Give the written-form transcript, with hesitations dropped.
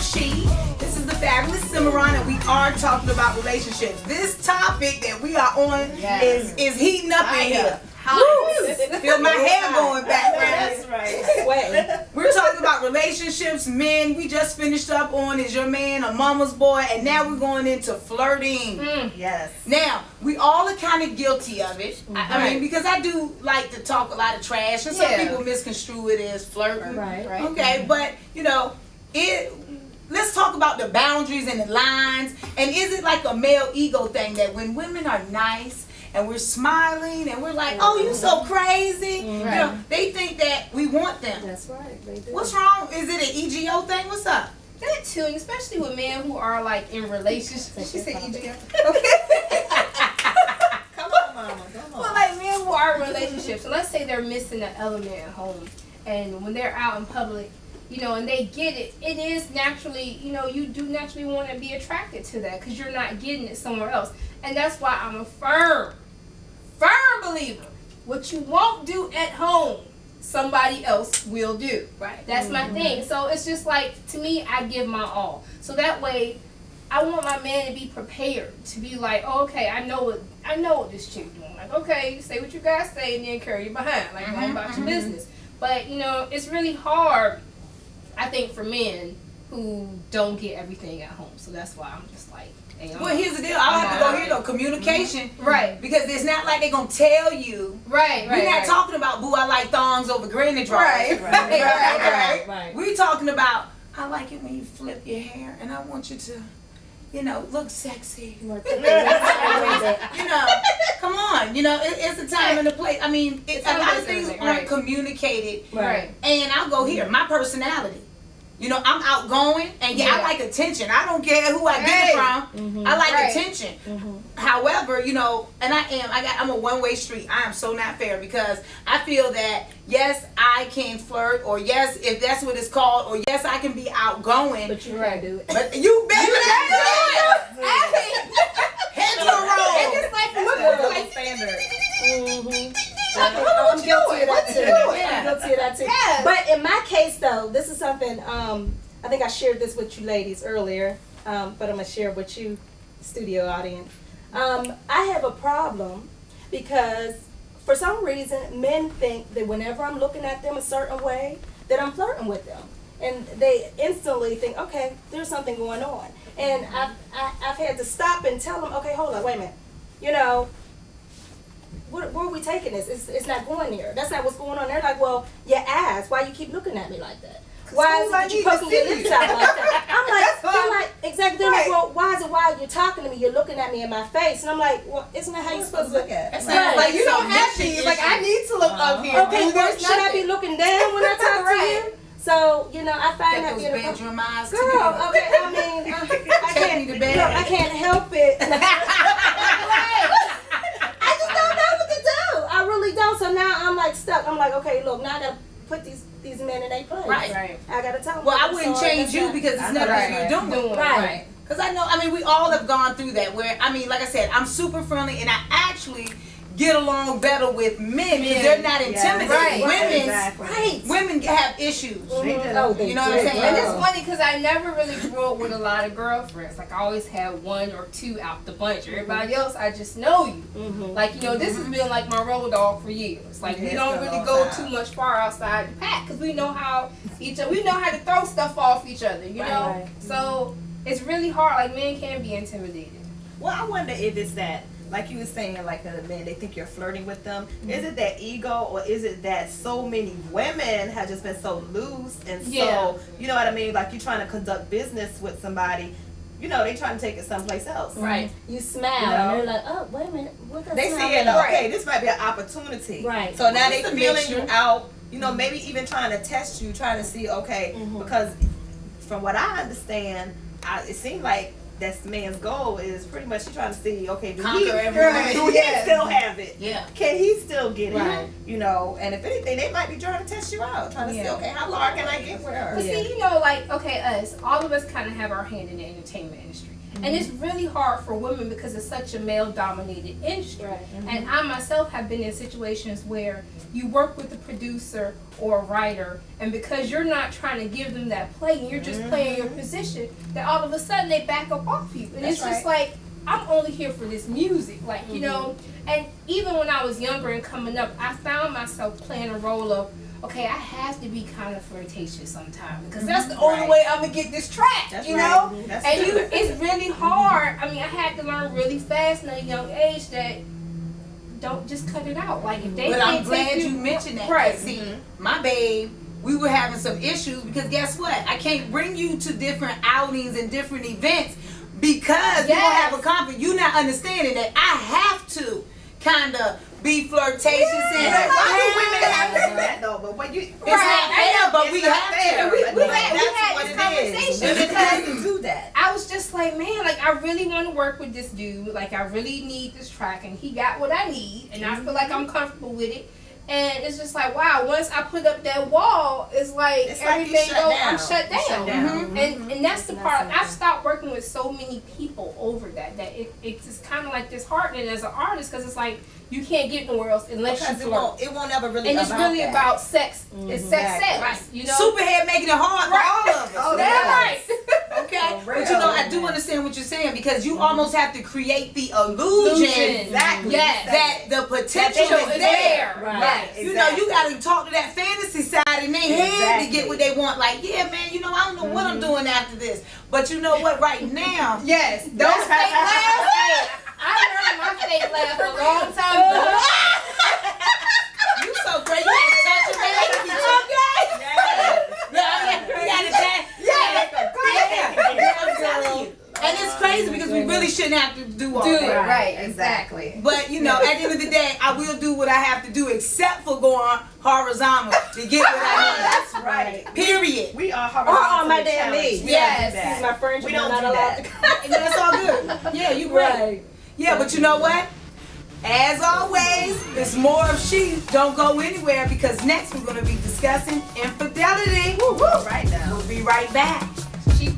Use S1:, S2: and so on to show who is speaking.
S1: She. This is the fabulous Cimarron, and we are talking about relationships. This topic that we are on is heating up in here. Feel my hair going back.
S2: That's right.
S1: We're talking about relationships, men. We just finished up on Is Your Man a Mama's Boy? And now we're going into flirting.
S2: Yes.
S1: Now, we all are kind of guilty of it. I mean, because I do like to talk a lot of trash, and some people misconstrue it as flirting.
S3: Right.
S1: Okay, but, you know, let's talk about the boundaries and the lines. And is it like a male ego thing that when women are nice and we're smiling and we're like, oh, you so crazy, you know, they think that we want them.
S3: That's right. They do.
S1: What's wrong? Is it an EGO thing? What's up?
S4: That too, especially with men who are like in relationships. She said EGO.
S2: Come on, mama. Come on.
S4: Well, like men who are in relationships, and let's say they're missing an element at home, and when they're out in public, you know, and they get it, it is naturally, you know, you do naturally want to be attracted to that because you're not getting it somewhere else. And that's why I'm a firm believer. What you won't do at home, somebody else will do.
S1: Right.
S4: That's my thing. So it's just like, to me, I give my all. So that way, I want my man to be prepared to be like, oh, okay, I know what this chick doing. Like, okay, say what you guys say and then carry you behind, like going about your business. But you know, it's really hard, I think, for men who don't get everything at home. So that's why I'm just like, hey,
S1: Well, here's the deal. I'll have to go here though. Communication.
S4: Right.
S1: Because it's not like they're going to tell you.
S4: Right.
S1: We're not talking about, boo, I like thongs over granny drawers.
S3: Right.
S1: We're talking about, I like it when you flip your hair and I want you to, you know, look sexy. You know, come on. You know, it's a time and a place. I mean, a lot of things aren't communicated.
S3: Right.
S1: And I'll go here. My personality. You know, I'm outgoing, and I like attention. I don't care who I get it from. I like attention. However, you know, and I'm a one-way street. I am so not fair because I feel that, yes, I can flirt, or yes, if that's what it's called, or yes, I can be outgoing.
S3: But you can't do it.
S1: But you better not do it. Head to the road.
S4: And it's like, women
S2: Standard.
S3: I'm guilty of that too.
S1: Yeah.
S3: I'm guilty of that too.
S4: Yes.
S3: But in my case, though, this is something. I think I shared this with you ladies earlier, but I'm gonna share it with you, studio audience. I have a problem because for some reason men think that whenever I'm looking at them a certain way, that I'm flirting with them, and they instantly think, okay, there's something going on. And I've had to stop and tell them, okay, hold on, wait a minute, you know. Where are we taking this? It's not going there. That's not what's going on. They're like, well, your ass. Why you keep looking at me like that? Why is it that you poking your lips out like that? I'm like, they're like, exactly. They're like, well, why is it while you're talking to me, you're looking at me in my face? And I'm like, well, isn't that how you're supposed to look at?
S1: That's
S3: Right.
S4: like, you don't have to. It's like, I need to look up here.
S3: Okay, well, should I be looking down when I talk to you? So, you know, I find that
S1: Those
S3: being
S1: bedroom eyes.
S3: girl, okay, I mean, I can't help it. I just don't know what to do. I really don't. So now I'm like stuck. I'm like, okay, look, now I gotta put these men in their place.
S1: Right.
S3: I gotta tell them.
S1: Well, I wouldn't change you because it's nothing you're doing.
S3: Right.
S1: Because I mean, we all have gone through that where, I mean, like I said, I'm super friendly and I actually get along better with men because they're not intimidated. Women have issues.
S3: Oh,
S1: You know what I'm saying?
S4: And it's funny because I never really grew up with a lot of girlfriends. Like, I always had one or two out the bunch. Everybody else, I just know you. Like, you know, this has been like my road dog for years. Like, we don't really go too much far outside the pack because we know how we know how to throw stuff off each other, you know?
S3: Right.
S4: So, it's really hard. Like, men can be intimidated.
S2: Well, I wonder if it's that, like you were saying, like the men, they think you're flirting with them. Is it that ego, or is it that so many women have just been so loose and so, you know what I mean? Like, you're trying to conduct business with somebody, you know, they trying to take it someplace else.
S3: Right. You smile,
S2: You know?
S3: and they're like, oh, wait a minute. What does
S2: They
S3: smile
S2: see it,
S3: mean?
S2: okay, this might be an opportunity.
S3: Right.
S2: So now they
S1: It's a
S2: feeling
S1: mixture.
S2: you out, you know, maybe even trying to test you, trying to see, okay, because from what I understand, it seems like that's the man's goal is pretty much he trying to see, okay, do he still have it?
S1: Yeah.
S2: Can he still get
S3: Right.
S2: it? You know, and if anything, they might be trying to test you out, trying to see, okay, how far can I get with her?
S4: But see, you know, like, okay, all of us kind of have our hand in the entertainment industry. And it's really hard for women because it's such a male-dominated industry.
S3: Right.
S4: And I myself have been in situations where you work with a producer or a writer, and because you're not trying to give them that play, and you're just playing your position, that all of a sudden they back up off you. And
S2: That's
S4: it's just like, I'm only here for this music, like, you know. And even when I was younger and coming up, I found myself playing a role of, okay, I have to be kind of flirtatious sometimes because that's the only way I'm gonna get this track,
S2: That's
S4: you
S2: right.
S4: know.
S2: That's
S4: And
S2: true.
S4: it's really hard. I mean, I had to learn really fast at a young age that don't just cut it out. Like if they
S1: But
S4: can't
S1: I'm glad
S4: take
S1: you mentioned that.
S4: Right.
S1: See, my babe, we were having some issues because guess what? I can't bring you to different outings and different events because you don't have a confidence. You're not understanding that I have to kind of be flirtatious and
S2: Why do women have to do that though? But when you,
S1: it's not fair, but we have to.
S4: We
S2: But
S4: had
S2: that's
S4: this
S2: what it is.
S4: conversation
S2: Women
S4: because
S2: have to do that.
S4: I was just like, man, like I really want to work with this dude. Like I really need this track, and he got what I need, and I feel like I'm comfortable with it. And it's just like, wow, once I put up that wall, it's like
S2: It's like you
S4: everything
S2: shut
S4: goes,
S2: down.
S4: I'm shut down.
S2: You shut down.
S4: And that's the part, I've stopped working with so many people over that it's just kind of like disheartening as an artist because it's like, you can't get nowhere else unless
S2: Because
S4: you flirt.
S2: it won't ever really
S4: And it's really
S2: that.
S4: about sex. It's sex,
S2: Exactly.
S4: sex, you know?
S1: Superhead making it hard for all of us.
S2: Oh,
S4: That's
S2: yeah.
S4: right.
S1: Okay,
S2: For
S1: but you know,
S2: real.
S1: I do understand what you're saying because you almost have to create the illusion
S2: Exactly.
S4: Yes.
S1: that the potential
S4: Potential
S1: is
S4: is
S1: there.
S4: there.
S3: Right.
S4: Yes.
S1: You know, you got to talk to that fantasy side in their head to get what they want. Like, yeah, man, you know, I don't know what I'm doing after this, but you know what? Right now,
S4: Yes, those fake laughs. I learned my fake laugh a long time ago.
S1: you so great. You gotta touch it, man. Like, you okay?
S2: Yes.
S1: You gotta touch. Yeah, I'm telling you. And it's crazy because we really shouldn't have to do all
S4: Do
S1: that.
S4: it. Right,
S2: Exactly.
S1: But you know, at the end of the day, I will do what I have to do, except for going horizontal to get what I
S2: That's right.
S1: need. Period.
S2: We are
S3: Or on my damn
S2: challenged.
S3: knees.
S2: We
S4: Yes.
S2: don't do that.
S3: Excuse my French,
S2: We
S3: we're
S2: don't
S3: not
S2: do
S3: allowed
S2: that.
S3: to
S1: And that's all good. Yeah, you great.
S3: Right.
S1: Yeah, but you know what? As always, it's more of she. Don't go anywhere because next we're going to be discussing infidelity.
S2: Right now.
S1: We'll be right back.
S4: She